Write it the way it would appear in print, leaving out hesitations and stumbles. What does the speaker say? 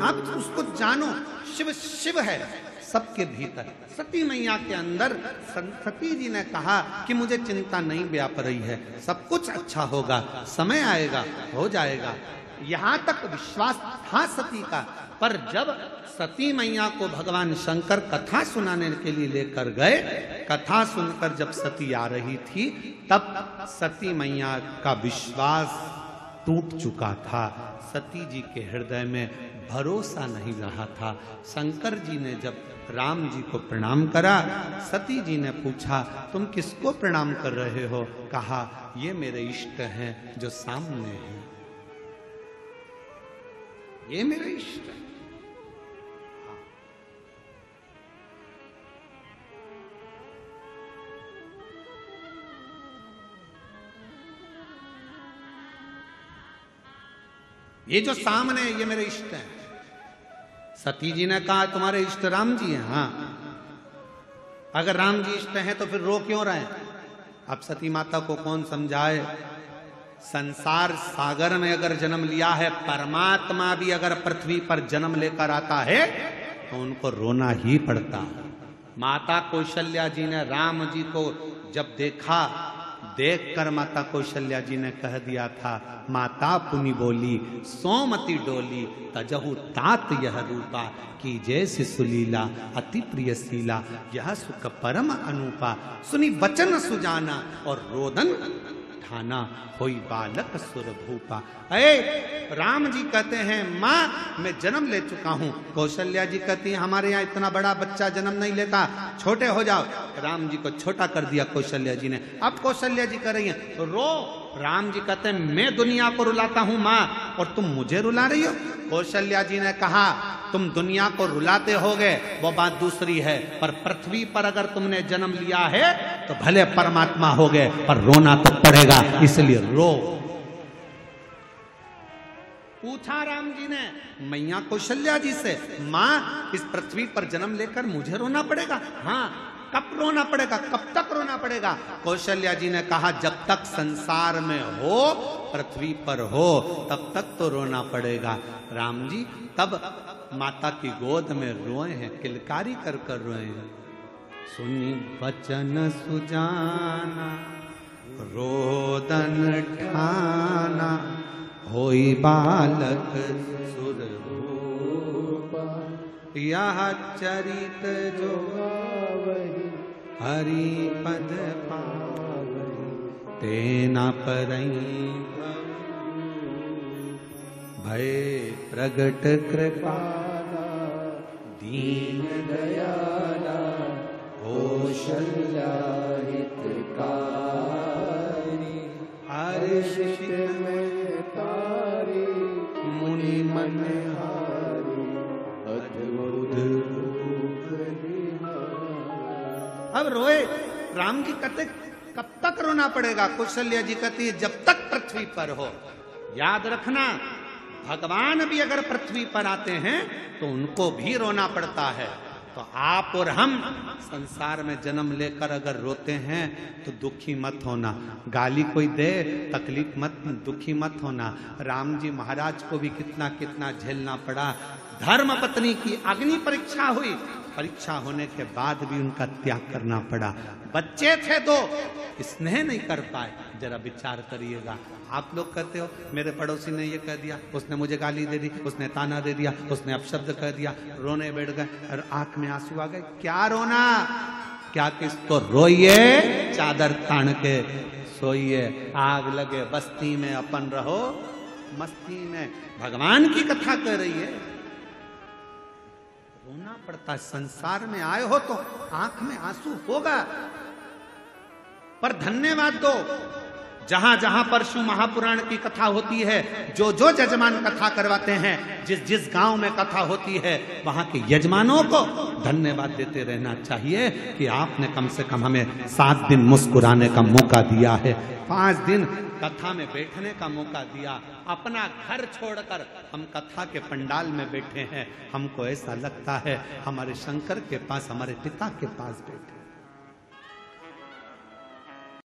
आप उसको जानो, शिव शिव है सबके भीतर। सती मैया के अंदर सती जी ने कहा कि मुझे चिंता नहीं व्याप रही है, सब कुछ अच्छा होगा, समय आएगा, हो जाएगा। यहां तक विश्वास था सती का। पर जब सती मैया को भगवान शंकर कथा सुनाने के लिए लेकर गए, कथा सुनकर जब सती आ रही थी, तब सती मैया का विश्वास टूट चुका था। सती जी के हृदय में भरोसा नहीं रहा था। शंकर जी ने जब राम जी को प्रणाम करा, सती जी ने पूछा तुम किसको प्रणाम कर रहे हो? कहा ये मेरे इष्ट हैं जो सामने हैं, ये मेरे इष्ट हैं। ये जो सामने है ये मेरे इष्ट हैं। सती जी ने कहा तुम्हारे इष्ट राम जी हैं? हाँ। अगर राम जी इष्ट हैं तो फिर रो क्यों रहे? अब सती माता को कौन समझाए? संसार सागर में अगर जन्म लिया है, परमात्मा भी अगर पृथ्वी पर जन्म लेकर आता है तो उनको रोना ही पड़ता है। माता कौशल्या जी ने राम जी को जब देखा, देखकर माता कौशल्या जी ने कह दिया था, माता पुनि बोली सोमति डोली तजहु तात यह रूपा, की जैसे सुलीला अति प्रिय शीला, यह सुख परम अनुपा, सुनी वचन सुजाना और रोदन ठाना, होई बालक सुर भूपा। राम जी कहते हैं माँ मैं जन्म ले चुका हूं। कौशल्या जी कहती है हमारे यहाँ इतना बड़ा बच्चा जन्म नहीं लेता, छोटे हो जाओ। राम जी को छोटा कर दिया कौशल्या जी ने। अब कौशल्या जी कर रही हैं तो रो। राम जी कहते हैं मैं दुनिया को रुलाता हूं माँ, और तुम मुझे रुला रही हो? कौशल्या जी ने कहा तुम दुनिया को रुलाते होगे वो बात दूसरी है, पर पृथ्वी पर अगर तुमने जन्म लिया है तो भले परमात्मा हो गए पर रोना तो पड़ेगा, इसलिए रो। पूछा राम जी ने मैया कौशल्या जी से, माँ इस पृथ्वी पर जन्म लेकर मुझे रोना पड़ेगा? हाँ। कब रोना पड़ेगा, कब तक रोना पड़ेगा? कौशल्या जी ने कहा जब तक संसार में हो, पृथ्वी पर हो, तब तक तो रोना पड़ेगा। राम जी तब माता की गोद में रोए हैं, किलकारी कर कर रोए हैं। सुनी वचन सुजाना रोदन ठाना, होई बालक सुर भूपा, यह चरित जो हरि पद पावहि, तेना परई भय प्रगट कृपाला, दीन दयाला, कौशल्या हितकारी, हर्षित में तारी, मुनि मनहारी, अद्भुत रूप निहारी। अब रोए। राम जी कहते कब तक रोना पड़ेगा? कौशल्या जी कहती है जब तक पृथ्वी पर हो। याद रखना भगवान भी अगर पृथ्वी पर आते हैं तो उनको भी रोना पड़ता है। तो आप और हम संसार में जन्म लेकर अगर रोते हैं तो दुखी मत होना। गाली कोई दे तकलीफ मत, दुखी मत होना। राम जी महाराज को भी कितना कितना झेलना पड़ा। धर्म पत्नी की अग्नि परीक्षा हुई, परीक्षा होने के बाद भी उनका त्याग करना पड़ा। बच्चे थे दो, स्नेह नहीं कर पाए। जरा विचार करिएगा। आप लोग कहते हो मेरे पड़ोसी ने ये कह दिया, उसने मुझे गाली दे दी, उसने ताना दे दिया, उसने अपशब्द कह दिया, रोने बैठ गए और आंख में आंसू आ गए। क्या रोना? क्या किसको रोइए, चादर तान के सोइए। आग लगे बस्ती में अपन रहो मस्ती में। भगवान की कथा कर रही है, रोना पड़ता। संसार में आए हो तो आंख में आंसू होगा, पर धन्यवाद दो। जहां जहां पर शिव महापुराण की कथा होती है, जो जो यजमान कथा करवाते हैं, जिस जिस गांव में कथा होती है, वहां के यजमानों को धन्यवाद देते रहना चाहिए कि आपने कम से कम हमें 7 दिन मुस्कुराने का मौका दिया है, 5 दिन कथा में बैठने का मौका दिया। अपना घर छोड़कर हम कथा के पंडाल में बैठे हैं। हमको ऐसा लगता है हमारे शंकर के पास, हमारे पिता के पास बैठे।